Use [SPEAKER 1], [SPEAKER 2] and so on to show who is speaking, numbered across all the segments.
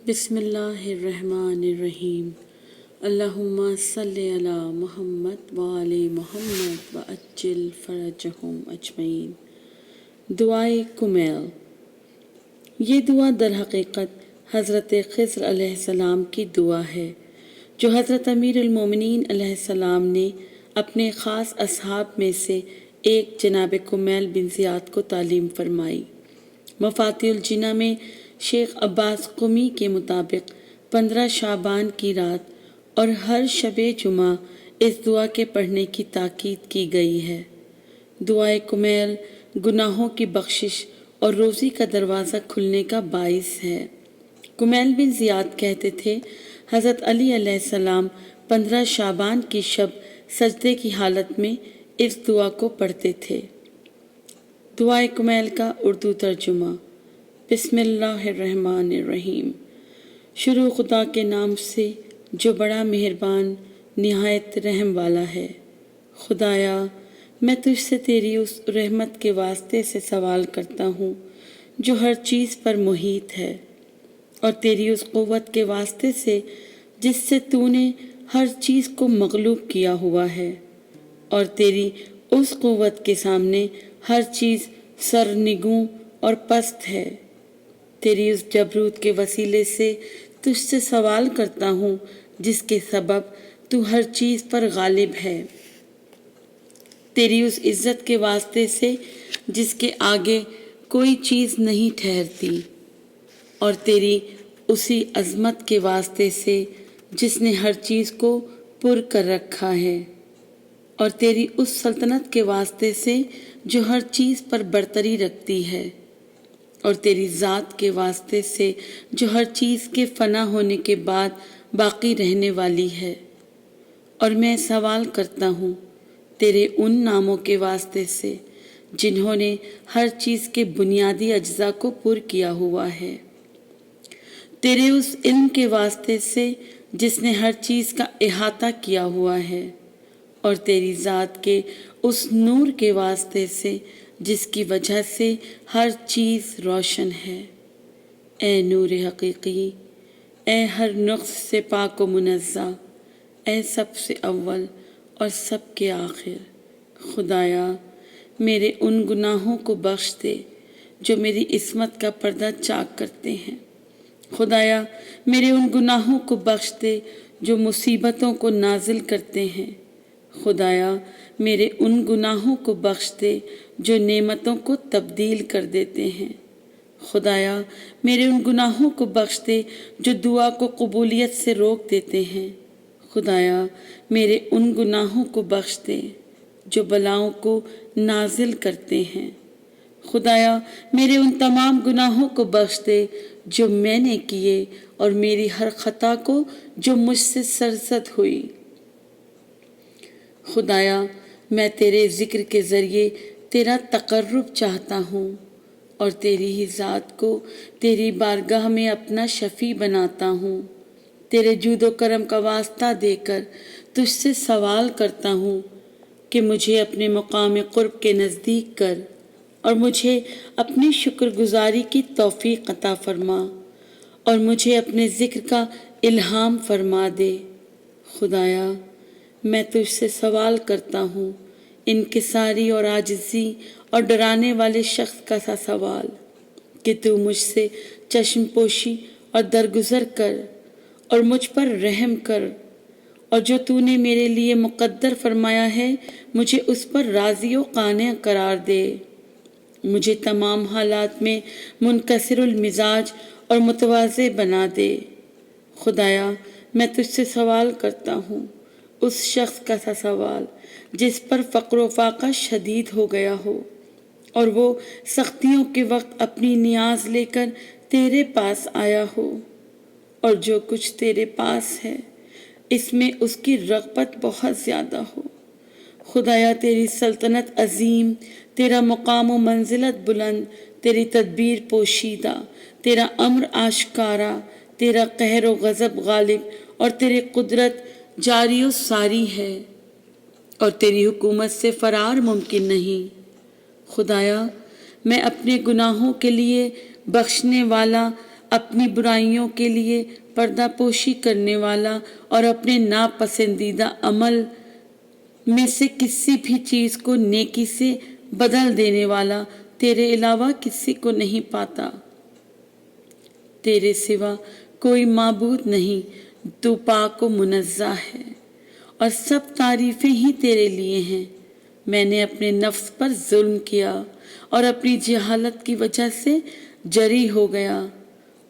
[SPEAKER 1] بسم اللہ الرحمن الرحیم۔ اللہم صلی علی محمد وآل محمد وعجل فرجہم اجمعین۔ دعائے کمیل۔ یہ دعا در حقیقت حضرت خضر علیہ السلام کی دعا ہے جو حضرت امیر المومنین علیہ السلام نے اپنے خاص اصحاب میں سے ایک جناب کمیل بن زیاد کو تعلیم فرمائی۔ مفاتیح الجنہ میں شیخ عباس قمی کے مطابق 15 شعبان کی رات اور ہر شب جمعہ اس دعا کے پڑھنے کی تاکید کی گئی ہے۔ دعائے کمیل گناہوں کی بخشش اور روزی کا دروازہ کھلنے کا باعث ہے۔ کمیل بن زیاد کہتے تھے حضرت علی علیہ السلام 15 شعبان کی شب سجدے کی حالت میں اس دعا کو پڑھتے تھے۔ دعائے کمیل کا اردو ترجمہ۔ بسم اللہ الرحمن الرحیم۔ شروع خدا کے نام سے جو بڑا مہربان نہایت رحم والا ہے۔ خدایا میں تجھ سے تیری اس رحمت کے واسطے سے سوال کرتا ہوں جو ہر چیز پر محیط ہے، اور تیری اس قوت کے واسطے سے جس سے تو نے ہر چیز کو مغلوب کیا ہوا ہے، اور تیری اس قوت کے سامنے ہر چیز سرنگوں اور پست ہے۔ تیری اس جبروت کے وسیلے سے تجھ سے سوال کرتا ہوں جس کے سبب تو ہر چیز پر غالب ہے۔ تیری اس عزت کے واسطے سے جس کے آگے کوئی چیز نہیں ٹھہرتی، اور تیری اسی عظمت کے واسطے سے جس نے ہر چیز کو پر کر رکھا ہے، اور تیری اس سلطنت کے واسطے سے جو ہر چیز پر برتری رکھتی ہے، اور تیری ذات کے واسطے سے جو ہر چیز کے فنا ہونے کے بعد باقی رہنے والی ہے۔ اور میں سوال کرتا ہوں تیرے ان ناموں کے واسطے سے جنہوں نے ہر چیز کے بنیادی اجزاء کو پر کیا ہوا ہے، تیرے اس علم کے واسطے سے جس نے ہر چیز کا احاطہ کیا ہوا ہے، اور تیری ذات کے اس نور کے واسطے سے جس کی وجہ سے ہر چیز روشن ہے۔ اے نور حقیقی، اے ہر نقص سے پاک و منزہ، اے سب سے اول اور سب کے آخر۔ خدایا میرے ان گناہوں کو بخش دے جو میری عصمت کا پردہ چاک کرتے ہیں۔ خدایا میرے ان گناہوں کو بخش دے جو مصیبتوں کو نازل کرتے ہیں۔ خدایا میرے ان گناہوں کو بخش دے جو نعمتوں کو تبدیل کر دیتے ہیں۔ خدایا میرے ان گناہوں کو بخش دے جو دعا کو قبولیت سے روک دیتے ہیں۔ خدایا میرے ان گناہوں کو بخش دے جو بلاؤں کو نازل کرتے ہیں۔ خدایا میرے ان تمام گناہوں کو بخش دے جو میں نے کیے، اور میری ہر خطا کو جو مجھ سے سرزد ہوئی۔ خدایا میں تیرے ذکر کے ذریعے تیرا تقرب چاہتا ہوں، اور تیری ہی ذات کو تیری بارگاہ میں اپنا شفیع بناتا ہوں۔ تیرے جود و کرم کا واسطہ دے کر تجھ سے سوال کرتا ہوں کہ مجھے اپنے مقام قرب کے نزدیک کر، اور مجھے اپنی شکر گزاری کی توفیق عطا فرما، اور مجھے اپنے ذکر کا الہام فرما دے۔ خدایا میں تجھ سے سوال کرتا ہوں انکساری اور عاجزی اور ڈرانے والے شخص کا سا سوال کہ تو مجھ سے چشم پوشی اور درگزر کر، اور مجھ پر رحم کر، اور جو تو نے میرے لیے مقدر فرمایا ہے مجھے اس پر راضی و قانع قرار دے۔ مجھے تمام حالات میں منکسر المزاج اور متواضع بنا دے۔ خدایا میں تجھ سے سوال کرتا ہوں اس شخص کا سا سوال جس پر فقر و فاقہ شدید ہو گیا ہو، اور وہ سختیوں کے وقت اپنی نیاز لے کر تیرے پاس آیا ہو، اور جو کچھ تیرے پاس ہے اس میں اس کی رغبت بہت زیادہ ہو۔ خدایا تیری سلطنت عظیم، تیرا مقام و منزلت بلند، تیری تدبیر پوشیدہ، تیرا امر آشکارا، تیرا قہر و غضب غالب، اور تیری قدرت جاری و ساری ہے، اور تیری حکومت سے فرار ممکن نہیں۔ خدایا میں اپنے گناہوں کے لیے بخشنے والا اپنی برائیوں کے لیے پردہ پوشی کرنے والا اور اپنے ناپسندیدہ عمل میں سے کسی بھی چیز کو نیکی سے بدل دینے والا تیرے علاوہ کسی کو نہیں پاتا۔ تیرے سوا کوئی معبود نہیں، تو پاک و منزہ ہے اور سب تعریفیں ہی تیرے لیے ہیں۔ میں نے اپنے نفس پر ظلم کیا اور اپنی جہالت کی وجہ سے جری ہو گیا،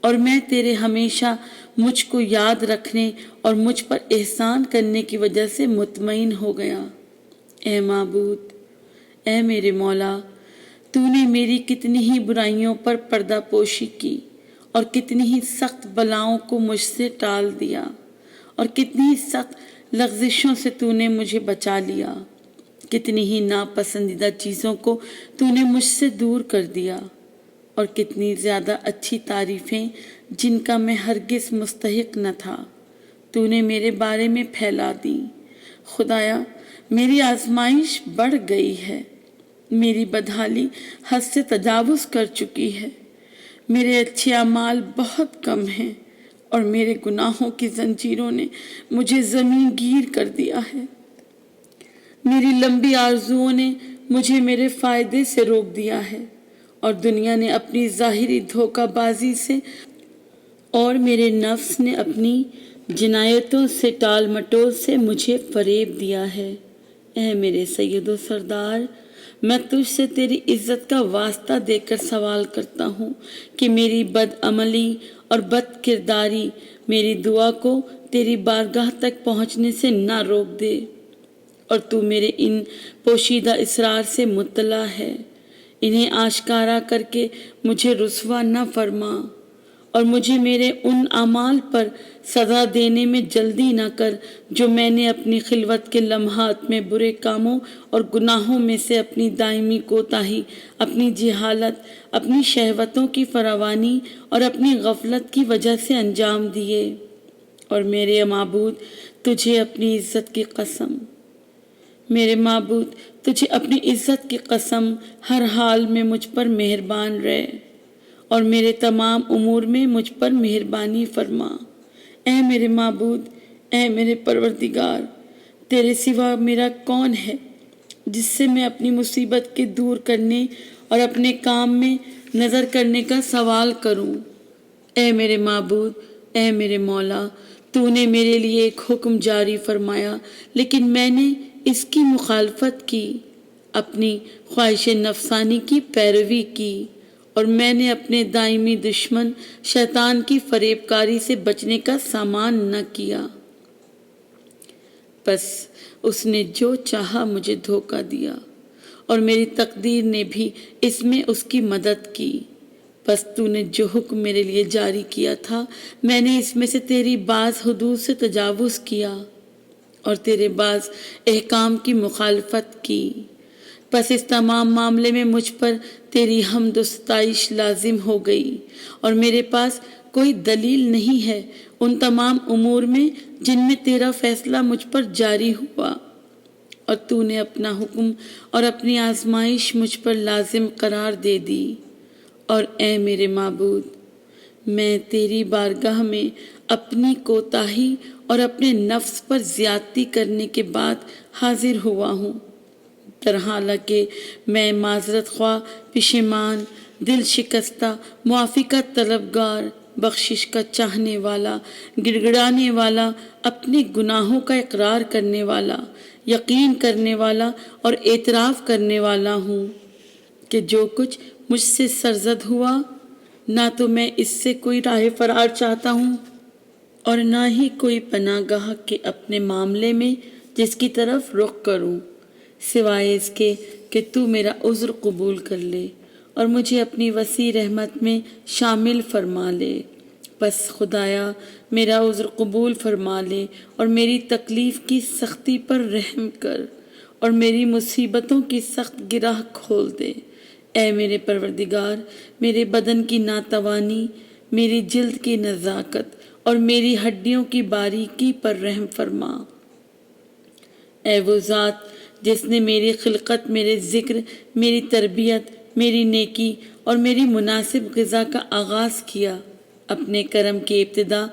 [SPEAKER 1] اور میں تیرے ہمیشہ مجھ کو یاد رکھنے اور مجھ پر احسان کرنے کی وجہ سے مطمئن ہو گیا۔ اے معبود، اے میرے مولا، تو نے میری کتنی ہی برائیوں پر پردہ پوشی کی اور کتنی ہی سخت بلاؤں کو مجھ سے ٹال دیا، اور کتنی ہی سخت لغزشوں سے تو نے مجھے بچا لیا، کتنی ہی ناپسندیدہ چیزوں کو تو نے مجھ سے دور کر دیا، اور کتنی زیادہ اچھی تعریفیں جن کا میں ہرگز مستحق نہ تھا تو نے میرے بارے میں پھیلا دی۔ خدایا، میری آزمائش بڑھ گئی ہے، میری بدحالی حد سے تجاوز کر چکی ہے، میرے اچھے اعمال بہت کم ہیں اور میرے گناہوں کی زنجیروں نے مجھے زمین گیر کر دیا ہے۔ میری لمبی آرزوؤں نے مجھے میرے فائدے سے روک دیا ہے، اور دنیا نے اپنی ظاہری دھوکہ بازی سے اور میرے نفس نے اپنی جنایتوں سے ٹال مٹول سے مجھے فریب دیا ہے۔ اے میرے سید و سردار، میں تجھ سے تیری عزت کا واسطہ دے کر سوال کرتا ہوں کہ میری بد عملی اور بد کرداری میری دعا کو تیری بارگاہ تک پہنچنے سے نہ روک دے، اور تو میرے ان پوشیدہ اسرار سے مطلع ہے، انہیں آشکارا کر کے مجھے رسوا نہ فرما، اور مجھے میرے ان اعمال پر سزا دینے میں جلدی نہ کر جو میں نے اپنی خلوت کے لمحات میں برے کاموں اور گناہوں میں سے اپنی دائمی کوتاہی، اپنی جہالت، اپنی شہوتوں کی فراوانی اور اپنی غفلت کی وجہ سے انجام دیے۔ اور میرے معبود، تجھے اپنی عزت کی قسم، میرے معبود، تجھے اپنی عزت کی قسم، ہر حال میں مجھ پر مہربان رہ اور میرے تمام امور میں مجھ پر مہربانی فرما۔ اے میرے معبود، اے میرے پروردگار، تیرے سوا میرا کون ہے جس سے میں اپنی مصیبت کے دور کرنے اور اپنے کام میں نظر کرنے کا سوال کروں۔ اے میرے معبود، اے میرے مولا، تو نے میرے لیے ایک حکم جاری فرمایا، لیکن میں نے اس کی مخالفت کی، اپنی خواہش نفسانی کی پیروی کی، اور میں نے اپنے دائمی دشمن شیطان کی فریب کاری سے بچنے کا سامان نہ کیا۔ بس اس نے جو چاہا مجھے دھوکہ دیا، اور میری تقدیر نے بھی اس میں اس کی مدد کی۔ بس تو نے جو حکم میرے لیے جاری کیا تھا، میں نے اس میں سے تیری بعض حدود سے تجاوز کیا اور تیرے بعض احکام کی مخالفت کی۔ بس اس تمام معاملے میں مجھ پر تیری حمد و ستائش لازم ہو گئی، اور میرے پاس کوئی دلیل نہیں ہے ان تمام امور میں جن میں تیرا فیصلہ مجھ پر جاری ہوا، اور تو نے اپنا حکم اور اپنی آزمائش مجھ پر لازم قرار دے دی۔ اور اے میرے معبود، میں تیری بارگاہ میں اپنی کوتاہی اور اپنے نفس پر زیادتی کرنے کے بعد حاضر ہوا ہوں، حالانکہ میں معذرت خواہ، پشیمان، دل شکستہ، معافی کا طلبگار، بخشش کا چاہنے والا، گڑ گڑانے والا، اپنے گناہوں کا اقرار کرنے والا، یقین کرنے والا اور اعتراف کرنے والا ہوں کہ جو کچھ مجھ سے سرزد ہوا، نہ تو میں اس سے کوئی راہ فرار چاہتا ہوں اور نہ ہی کوئی پناہ گاہ کے اپنے معاملے میں جس کی طرف رخ کروں، سوائے اس کے کہ تو میرا عذر قبول کر لے اور مجھے اپنی وسیع رحمت میں شامل فرما لے۔ بس خدایا، میرا عذر قبول فرما لے اور میری تکلیف کی سختی پر رحم کر اور میری مصیبتوں کی سخت گرہ کھول دے۔ اے میرے پروردگار، میرے بدن کی ناتوانی، میری جلد کی نزاکت اور میری ہڈیوں کی باریکی پر رحم فرما۔ اے وہ ذات جس نے میری خلقت، میرے ذکر، میری تربیت، میری نیکی اور میری مناسب غذا کا آغاز کیا، اپنے کرم کی ابتدا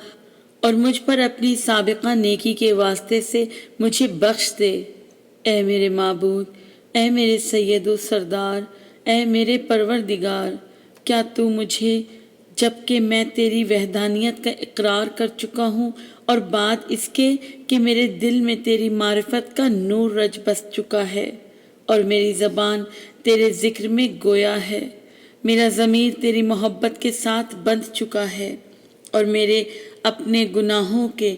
[SPEAKER 1] اور مجھ پر اپنی سابقہ نیکی کے واسطے سے مجھے بخش دے۔ اے میرے معبود، اے میرے سید و سردار، اے میرے پروردگار، کیا تو مجھے جبکہ میں تیری وحدانیت کا اقرار کر چکا ہوں اور بات اس کے کہ میرے دل میں تیری معرفت کا نور رچ بس چکا ہے اور میری زبان تیرے ذکر میں گویا ہے، میرا ضمیر تیری محبت کے ساتھ بندھ چکا ہے اور میرے اپنے گناہوں کے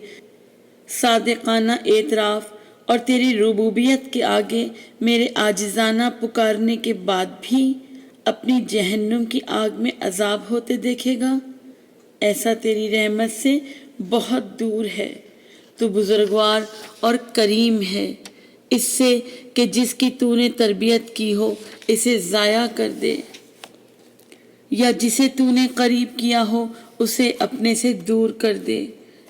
[SPEAKER 1] صادقانہ اعتراف اور تیری ربوبیت کے آگے میرے عاجزانہ پکارنے کے بعد بھی اپنی جہنم کی آگ میں عذاب ہوتے دیکھے گا؟ ایسا تیری رحمت سے بہت دور ہے۔ تو بزرگوار اور کریم ہے، اس سے کہ جس کی تو نے تربیت کی ہو اسے ضائع کر دے، یا جسے تو نے قریب کیا ہو اسے اپنے سے دور کر دے،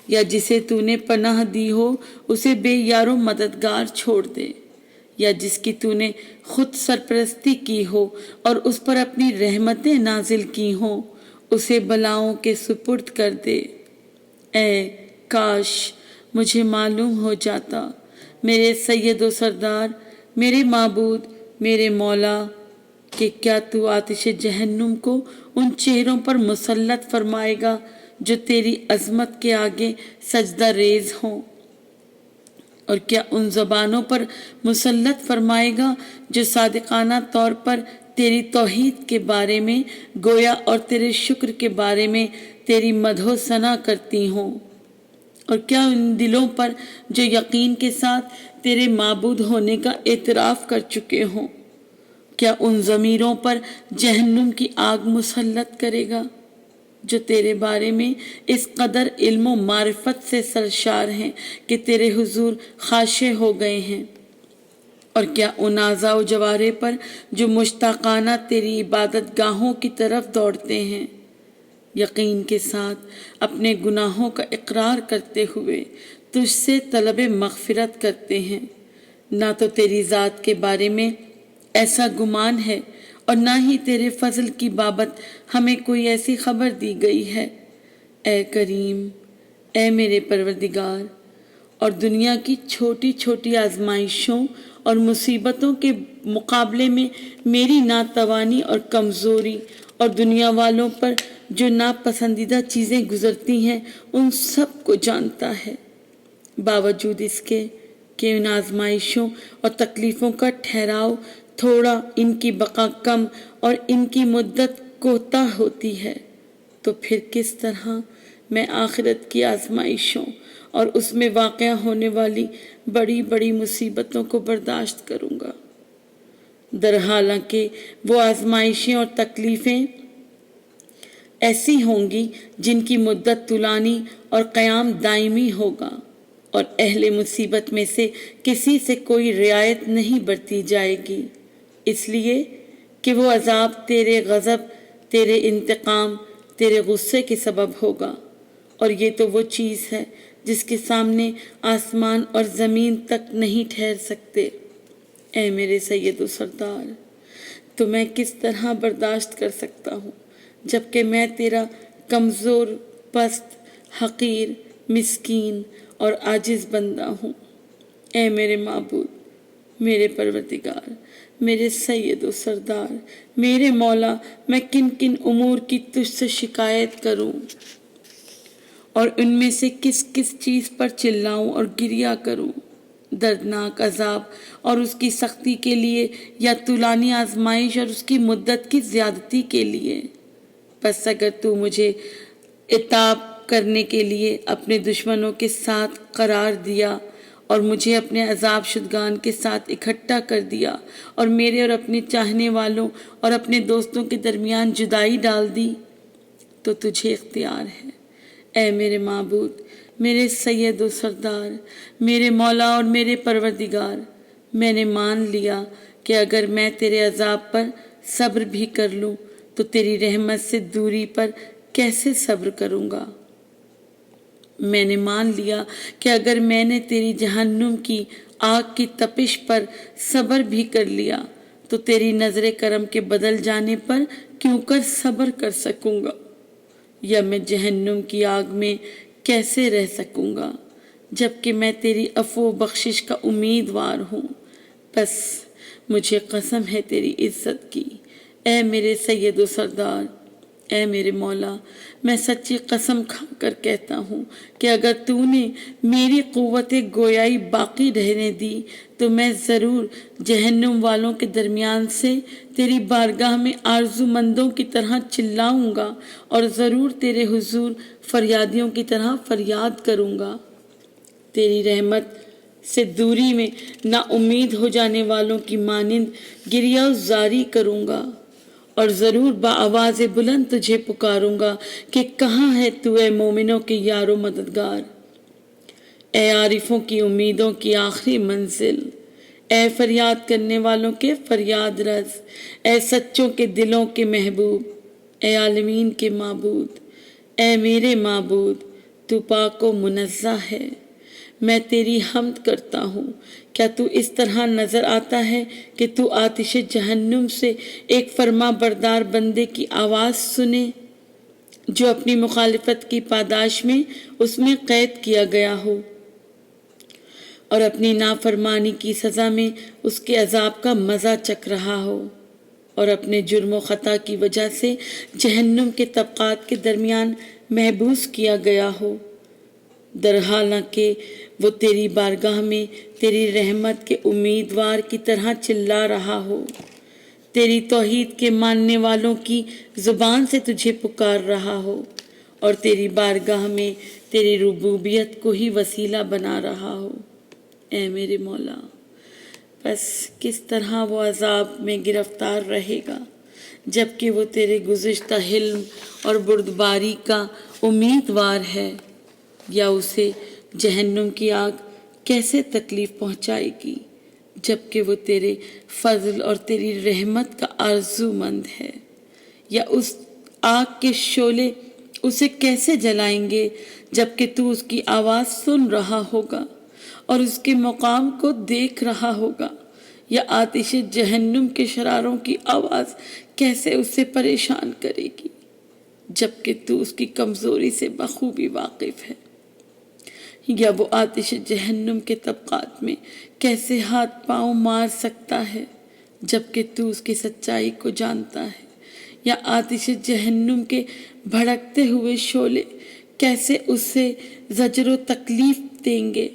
[SPEAKER 1] یا جسے تو نے پناہ دی ہو اسے بے یار و مددگار چھوڑ دے، یا جس کی تو نے خود سرپرستی کی ہو اور اس پر اپنی رحمتیں نازل کی ہوں اسے بلاؤں کے سپرد کر دے۔ اے کاش مجھے معلوم ہو جاتا میرے سید و سردار، میرے معبود، میرے مولا، کہ کیا تو آتش جہنم کو ان چہروں پر مسلط فرمائے گا جو تیری عظمت کے آگے سجدہ ریز ہوں، اور کیا ان زبانوں پر مسلط فرمائے گا جو صادقانہ طور پر تیری توحید کے بارے میں گویا اور تیرے شکر کے بارے میں تیری مدح و ثنا کرتی ہوں، اور کیا ان دلوں پر جو یقین کے ساتھ تیرے معبود ہونے کا اعتراف کر چکے ہوں، کیا ان ضمیروں پر جہنم کی آگ مسلط کرے گا جو تیرے بارے میں اس قدر علم و معرفت سے سرشار ہیں کہ تیرے حضور خاشع ہو گئے ہیں، اور کیا ان اعضاء و جوارح پر جو مشتاقانہ تیری عبادت گاہوں کی طرف دوڑتے ہیں، یقین کے ساتھ اپنے گناہوں کا اقرار کرتے ہوئے تجھ سے طلب مغفرت کرتے ہیں، نہ تو تیری ذات کے بارے میں ایسا گمان ہے اور نہ ہی تیرے فضل کی بابت ہمیں کوئی ایسی خبر دی گئی ہے۔ اے کریم، اے میرے پروردگار، اور دنیا کی چھوٹی چھوٹی آزمائشوں اور مصیبتوں کے مقابلے میں میری ناتوانی اور کمزوری اور دنیا والوں پر جو ناپسندیدہ چیزیں گزرتی ہیں ان سب کو جانتا ہے، باوجود اس کے کہ ان آزمائشوں اور تکلیفوں کا ٹھہراؤ تھوڑا، ان کی بقا کم اور ان کی مدت کوتاہ ہوتی ہے، تو پھر کس طرح میں آخرت کی آزمائشوں اور اس میں واقع ہونے والی بڑی بڑی مصیبتوں کو برداشت کروں گا؟ در حالانکہ وہ آزمائشیں اور تکلیفیں ایسی ہوں گی جن کی مدت طولانی اور قیام دائمی ہوگا، اور اہل مصیبت میں سے کسی سے کوئی رعایت نہیں برتی جائے گی، اس لیے کہ وہ عذاب تیرے غضب، تیرے انتقام، تیرے غصے کے سبب ہوگا، اور یہ تو وہ چیز ہے جس کے سامنے آسمان اور زمین تک نہیں ٹھہر سکتے۔ اے میرے سید و سردار، تو میں کس طرح برداشت کر سکتا ہوں جبکہ میں تیرا کمزور، پست، حقیر، مسکین اور عاجز بندہ ہوں۔ اے میرے معبود، میرے پروردگار، میرے سید و سردار، میرے مولا، میں کن کن امور کی تجھ سے شکایت کروں اور ان میں سے کس کس چیز پر چلاؤں اور گریہ کروں؟ دردناک عذاب اور اس کی سختی کے لیے، یا طولانی آزمائش اور اس کی مدت کی زیادتی کے لیے؟ بس اگر تو مجھے عتاب کرنے کے لیے اپنے دشمنوں کے ساتھ قرار دیا اور مجھے اپنے عذاب شدگان کے ساتھ اکٹھا کر دیا اور میرے اور اپنے چاہنے والوں اور اپنے دوستوں کے درمیان جدائی ڈال دی، تو تجھے اختیار ہے۔ اے میرے معبود، میرے سید و سردار، میرے مولا اور میرے پروردگار، میں نے مان لیا کہ اگر میں تیرے عذاب پر صبر بھی کر لوں تو تیری رحمت سے دوری پر کیسے صبر کروں گا؟ میں نے مان لیا کہ اگر میں نے تیری جہنم کی آگ کی تپش پر صبر بھی کر لیا تو تیری نظر کرم کے بدل جانے پر کیوں کر صبر کر سکوں گا؟ یا میں جہنم کی آگ میں کیسے رہ سکوں گا جبکہ میں تیری عفو و بخشش کا امیدوار ہوں۔ بس مجھے قسم ہے تیری عزت کی، اے میرے سید و سردار، اے میرے مولا، میں سچی قسم کھا کر کہتا ہوں کہ اگر تو نے میری قوت گویائی باقی رہنے دی تو میں ضرور جہنم والوں کے درمیان سے تیری بارگاہ میں آرزو مندوں کی طرح چلاؤں گا اور ضرور تیرے حضور فریادیوں کی طرح فریاد کروں گا۔ تیری رحمت سے دوری میں نا امید ہو جانے والوں کی مانند گریہ زاری کروں گا اور ضرور بآواز بلند تجھے پکاروں گا کہ کہاں ہے تو اے مومنوں کے یار و مددگار، اے عارفوں کی امیدوں کی آخری منزل، اے فریاد کرنے والوں کے فریاد رس، اے سچوں کے دلوں کے محبوب، اے عالمین کے معبود، اے میرے معبود، تو پاک و منزہ ہے، میں تیری حمد کرتا ہوں۔ کیا تو اس طرح نظر آتا ہے کہ تو آتش جہنم سے ایک فرما بردار بندے کی آواز سنے جو اپنی مخالفت کی پاداش میں اس میں قید کیا گیا ہو اور اپنی نافرمانی کی سزا میں اس کے عذاب کا مزہ چکھ رہا ہو اور اپنے جرم و خطا کی وجہ سے جہنم کے طبقات کے درمیان محبوس کیا گیا ہو، در حالانکہ وہ تیری بارگاہ میں تیری رحمت کے امیدوار کی طرح چلا رہا ہو، تیری توحید کے ماننے والوں کی زبان سے تجھے پکار رہا ہو اور تیری بارگاہ میں تیری ربوبیت کو ہی وسیلہ بنا رہا ہو۔ اے میرے مولا، بس کس طرح وہ عذاب میں گرفتار رہے گا جبکہ وہ تیرے گزشتہ حلم اور بردباری کا امیدوار ہے، یا اسے جہنم کی آگ کیسے تکلیف پہنچائے گی جبکہ وہ تیرے فضل اور تیری رحمت کا آرزو مند ہے، یا اس آگ کے شعلے اسے کیسے جلائیں گے جبکہ تو اس کی آواز سن رہا ہوگا اور اس کے مقام کو دیکھ رہا ہوگا، یا آتش جہنم کے شراروں کی آواز کیسے اسے پریشان کرے گی جبکہ تو اس کی کمزوری سے بخوبی واقف ہے، یا وہ آتش جہنم کے طبقات میں کیسے ہاتھ پاؤں مار سکتا ہے جبکہ تو اس کی سچائی کو جانتا ہے، یا آتش جہنم کے بھڑکتے ہوئے شعلے کیسے اسے زجر و تکلیف دیں گے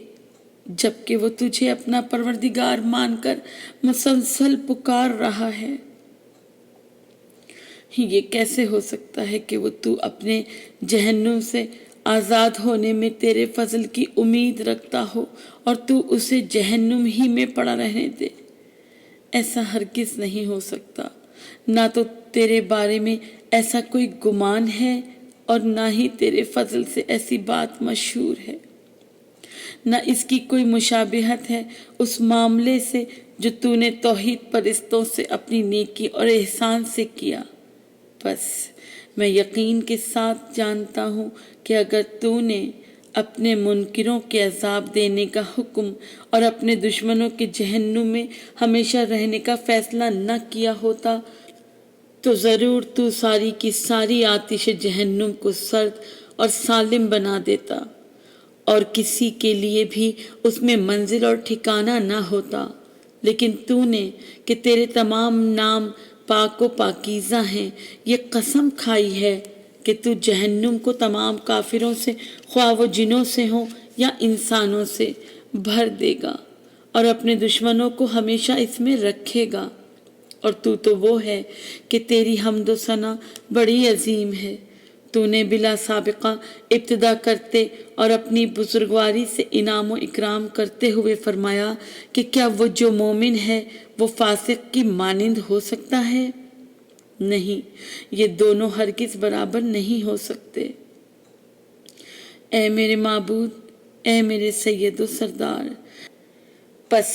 [SPEAKER 1] جبکہ وہ تجھے اپنا پروردگار مان کر مسلسل پکار رہا ہے۔ یہ کیسے ہو سکتا ہے کہ وہ تو اپنے جہنم سے آزاد ہونے میں تیرے فضل کی امید رکھتا ہو اور تو اسے جہنم ہی میں پڑا رہنے دے؟ ایسا ہرگز نہیں ہو سکتا، نہ تو تیرے بارے میں ایسا کوئی گمان ہے اور نہ ہی تیرے فضل سے ایسی بات مشہور ہے، نہ اس کی کوئی مشابہت ہے اس معاملے سے جو تو نے توحید پرستوں سے اپنی نیکی اور احسان سے کیا۔ بس میں یقین کے ساتھ جانتا ہوں کہ اگر تو نے اپنے منکروں کے عذاب دینے کا حکم اور اپنے دشمنوں کے جہنم میں ہمیشہ رہنے کا فیصلہ نہ کیا ہوتا تو ضرور تو ساری کی ساری آتش جہنم کو سرد اور سالم بنا دیتا اور کسی کے لیے بھی اس میں منزل اور ٹھکانہ نہ ہوتا، لیکن تو نے کہ تیرے تمام نام پاک و پاکیزہ ہیں یہ قسم کھائی ہے کہ تو جہنم کو تمام کافروں سے خواہ وہ جنوں سے ہوں یا انسانوں سے بھر دے گا اور اپنے دشمنوں کو ہمیشہ اس میں رکھے گا، اور تو وہ ہے کہ تیری حمد و ثنا بڑی عظیم ہے۔ تو نے بلا سابقہ ابتدا کرتے اور اپنی بزرگواری سے انعام و اکرام کرتے ہوئے فرمایا کہ کیا وہ جو مومن ہے وہ فاسق کی مانند ہو سکتا ہے؟ نہیں، یہ دونوں ہرگز برابر نہیں ہو سکتے۔ اے میرے معبود، اے میرے سید و سردار، پس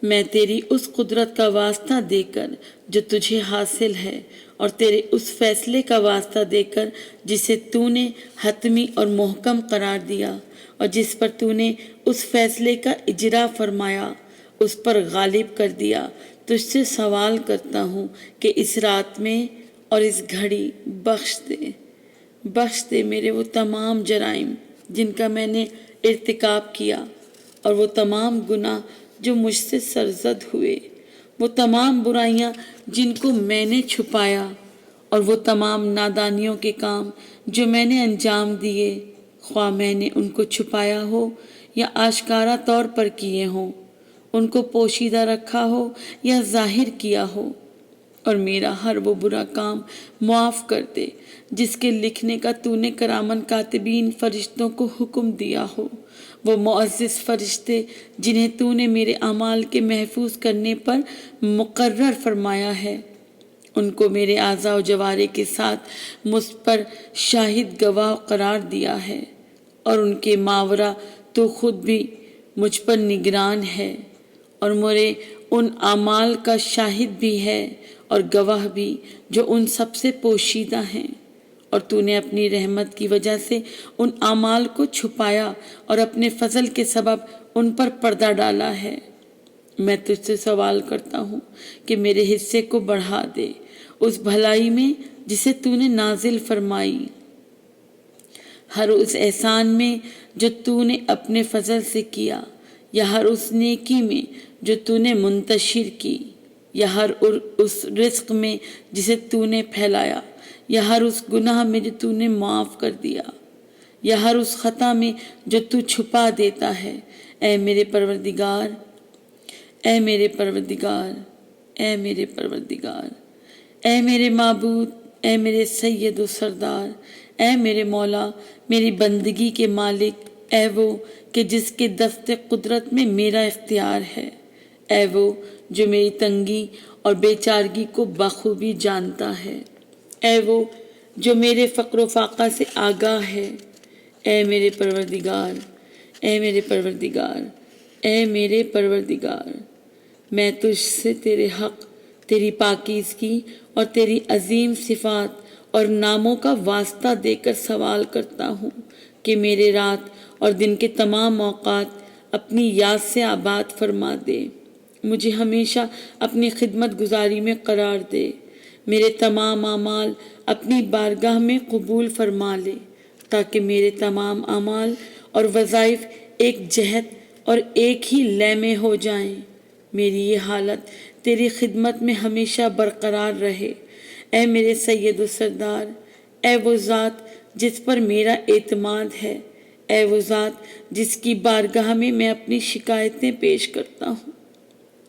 [SPEAKER 1] میں تیری اس قدرت کا واسطہ دے کر جو تجھے حاصل ہے اور تیرے اس فیصلے کا واسطہ دے کر جسے تو نے حتمی اور محکم قرار دیا اور جس پر تو نے اس فیصلے کا اجرا فرمایا، اس پر غالب کر دیا، تجھ سے سوال کرتا ہوں کہ اس رات میں اور اس گھڑی بخش دے۔ بخش دے میرے وہ تمام جرائم جن کا میں نے ارتکاب کیا، اور وہ تمام گناہ جو مجھ سے سرزد ہوئے، وہ تمام برائیاں جن کو میں نے چھپایا، اور وہ تمام نادانیوں کے کام جو میں نے انجام دیے، خواہ میں نے ان کو چھپایا ہو یا آشکارا طور پر کیے ہوں، ان کو پوشیدہ رکھا ہو یا ظاہر کیا ہو، اور میرا ہر وہ برا کام معاف کر دے جس کے لکھنے کا تو نے کرامن کاتبین فرشتوں کو حکم دیا ہو، وہ معزز فرشتے جنہیں تو نے میرے اعمال کے محفوظ کرنے پر مقرر فرمایا ہے، ان کو میرے اعضاء و جوارح کے ساتھ مجھ پر شاہد گواہ قرار دیا ہے، اور ان کے ماورا تو خود بھی مجھ پر نگران ہے، اور میرے ان اعمال کا شاہد بھی ہے اور گواہ بھی جو ان سب سے پوشیدہ ہیں، اور تو نے اپنی رحمت کی وجہ سے ان اعمال کو چھپایا اور اپنے فضل کے سبب ان پر پردہ ڈالا ہے۔ میں تجھ سے سوال کرتا ہوں کہ میرے حصے کو بڑھا دے اس بھلائی میں جسے تو نے نازل فرمائی، ہر اس احسان میں جو تو نے اپنے فضل سے کیا، یا ہر اس نیکی میں جو تو نے منتشر کی، یا ہر اس رزق میں جسے تو نے پھیلایا، یا ہر اس گناہ میں جو تو نے معاف کر دیا، یا ہر اس خطا میں جو تو چھپا دیتا ہے۔ اے میرے پروردگار، اے میرے پروردگار، اے میرے پروردگار، اے میرے معبود، اے میرے سید و سردار، اے میرے مولا، میری بندگی کے مالک، اے وہ کہ جس کے دست قدرت میں میرا اختیار ہے، اے وہ جو میری تنگی اور بیچارگی کو بخوبی جانتا ہے، اے وہ جو میرے فقر و فاقہ سے آگاہ ہے۔ اے میرے پروردگار، اے میرے پروردگار، اے میرے پروردگار، میں تجھ سے تیرے حق، تیری پاکیزگی اور تیری عظیم صفات اور ناموں کا واسطہ دے کر سوال کرتا ہوں کہ میرے رات اور دن کے تمام اوقات اپنی یاد سے آباد فرما دے، مجھے ہمیشہ اپنی خدمت گزاری میں قرار دے، میرے تمام اعمال اپنی بارگاہ میں قبول فرما لے، تاکہ میرے تمام اعمال اور وظائف ایک جہت اور ایک ہی لے میں ہو جائیں، میری یہ حالت تیری خدمت میں ہمیشہ برقرار رہے۔ اے میرے سید و سردار، اے وہ ذات جس پر میرا اعتماد ہے، اے وہ ذات جس کی بارگاہ میں میں اپنی شکایتیں پیش کرتا ہوں،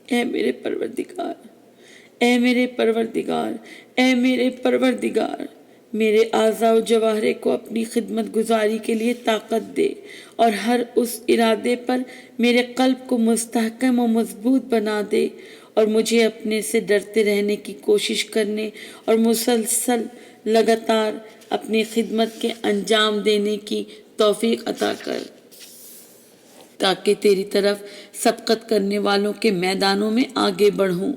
[SPEAKER 1] اے میرے پروردگار، اے میرے پروردگار، اے میرے پروردگار، میرے اعضاء و جوارح کو اپنی خدمت گزاری کے لیے طاقت دے، اور ہر اس ارادے پر میرے قلب کو مستحکم و مضبوط بنا دے، اور مجھے اپنے سے ڈرتے رہنے کی کوشش کرنے اور مسلسل لگاتار اپنی خدمت کے انجام دینے کی توفیق عطا کر، تاکہ تیری طرف سبقت کرنے والوں کے میدانوں میں آگے بڑھوں،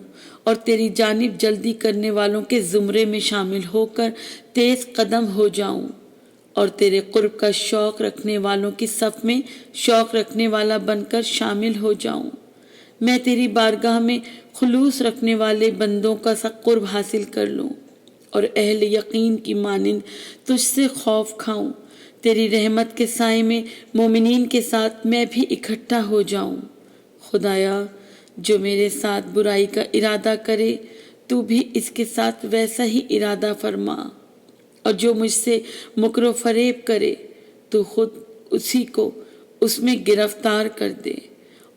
[SPEAKER 1] اور تیری جانب جلدی کرنے والوں کے زمرے میں شامل ہو کر تیز قدم ہو جاؤں، اور تیرے قرب کا شوق رکھنے والوں کی صف میں شوق رکھنے والا بن کر شامل ہو جاؤں۔ میں تیری بارگاہ میں خلوص رکھنے والے بندوں کا قرب حاصل کر لوں، اور اہل یقین کی مانند تجھ سے خوف کھاؤں، تیری رحمت کے سائے میں مومنین کے ساتھ میں بھی اکٹھا ہو جاؤں۔ خدایا، جو میرے ساتھ برائی کا ارادہ کرے تو بھی اس کے ساتھ ویسا ہی ارادہ فرما، اور جو مجھ سے مکر و فریب کرے تو خود اسی کو اس میں گرفتار کر دے،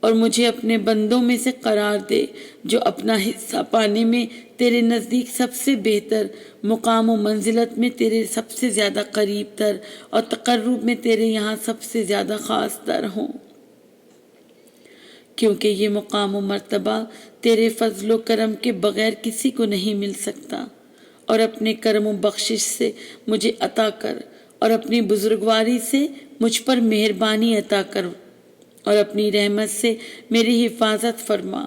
[SPEAKER 1] اور مجھے اپنے بندوں میں سے قرار دے جو اپنا حصہ پانے میں تیرے نزدیک سب سے بہتر، مقام و منزلت میں تیرے سب سے زیادہ قریب تر، اور تقرب میں تیرے یہاں سب سے زیادہ خاص تر ہوں، کیونکہ یہ مقام و مرتبہ تیرے فضل و کرم کے بغیر کسی کو نہیں مل سکتا، اور اپنے کرم و بخشش سے مجھے عطا کر، اور اپنی بزرگواری سے مجھ پر مہربانی عطا کر، اور اپنی رحمت سے میری حفاظت فرما،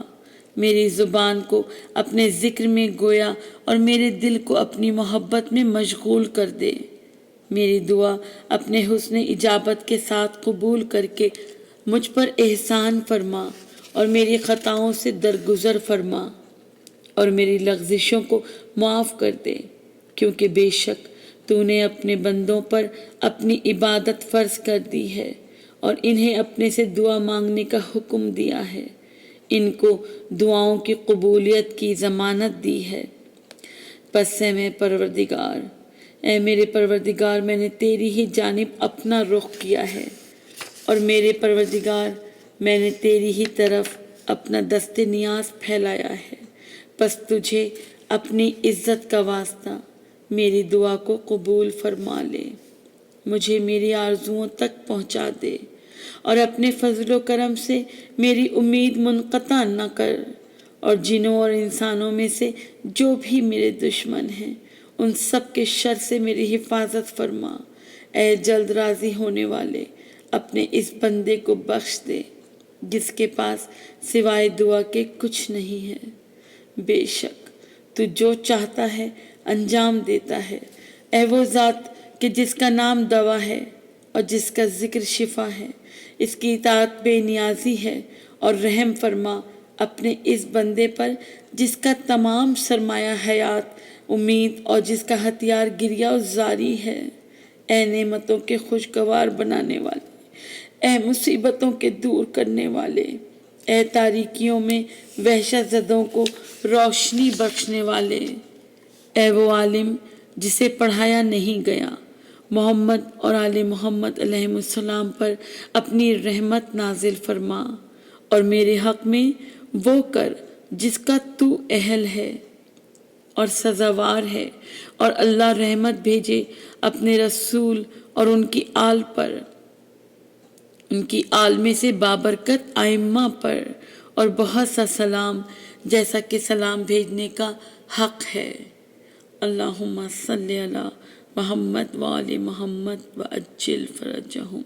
[SPEAKER 1] میری زبان کو اپنے ذکر میں گویا اور میرے دل کو اپنی محبت میں مشغول کر دے، میری دعا اپنے حسن اجابت کے ساتھ قبول کر کے مجھ پر احسان فرما، اور میری خطاؤں سے درگزر فرما، اور میری لغزشوں کو معاف کر دے، کیونکہ بے شک تو نے اپنے بندوں پر اپنی عبادت فرض کر دی ہے اور انہیں اپنے سے دعا مانگنے کا حکم دیا ہے، ان کو دعاؤں کی قبولیت کی ضمانت دی ہے۔ پس سے میں پروردگار، اے میرے پروردگار، میں نے تیری ہی جانب اپنا رخ کیا ہے، اور میرے پروردگار، میں نے تیری ہی طرف اپنا دست نیاز پھیلایا ہے، پس تجھے اپنی عزت کا واسطہ میری دعا کو قبول فرما لے، مجھے میری آرزوؤں تک پہنچا دے، اور اپنے فضل و کرم سے میری امید منقطع نہ کر، اور جنوں اور انسانوں میں سے جو بھی میرے دشمن ہیں ان سب کے شر سے میری حفاظت فرما۔ اے جلد راضی ہونے والے، اپنے اس بندے کو بخش دے جس کے پاس سوائے دعا کے کچھ نہیں ہے، بے شک تو جو چاہتا ہے انجام دیتا ہے۔ اے وہ ذات کہ جس کا نام دوا ہے اور جس کا ذکر شفا ہے، اس کی اطاعت بے نیازی ہے، اور رحم فرما اپنے اس بندے پر جس کا تمام سرمایہ حیات، امید اور جس کا ہتھیار گریہ و زاری ہے۔ اے نعمتوں کے خوشگوار بنانے والے، اے مصیبتوں کے دور کرنے والے، اے تاریکیوں میں وحشت زدوں کو روشنی بخشنے والے، اے وہ عالم جسے پڑھایا نہیں گیا، محمد اور آل محمد علیہ السلام پر اپنی رحمت نازل فرما، اور میرے حق میں وہ کر جس کا تو اہل ہے اور سزاوار ہے، اور اللہ رحمت بھیجے اپنے رسول اور ان کی آل پر، ان کی آل میں سے بابرکت ائمہ پر، اور بہت سا سلام جیسا کہ سلام بھیجنے کا حق ہے۔ اللہم صلی علی محمد وآل محمد وعجل فرجہم۔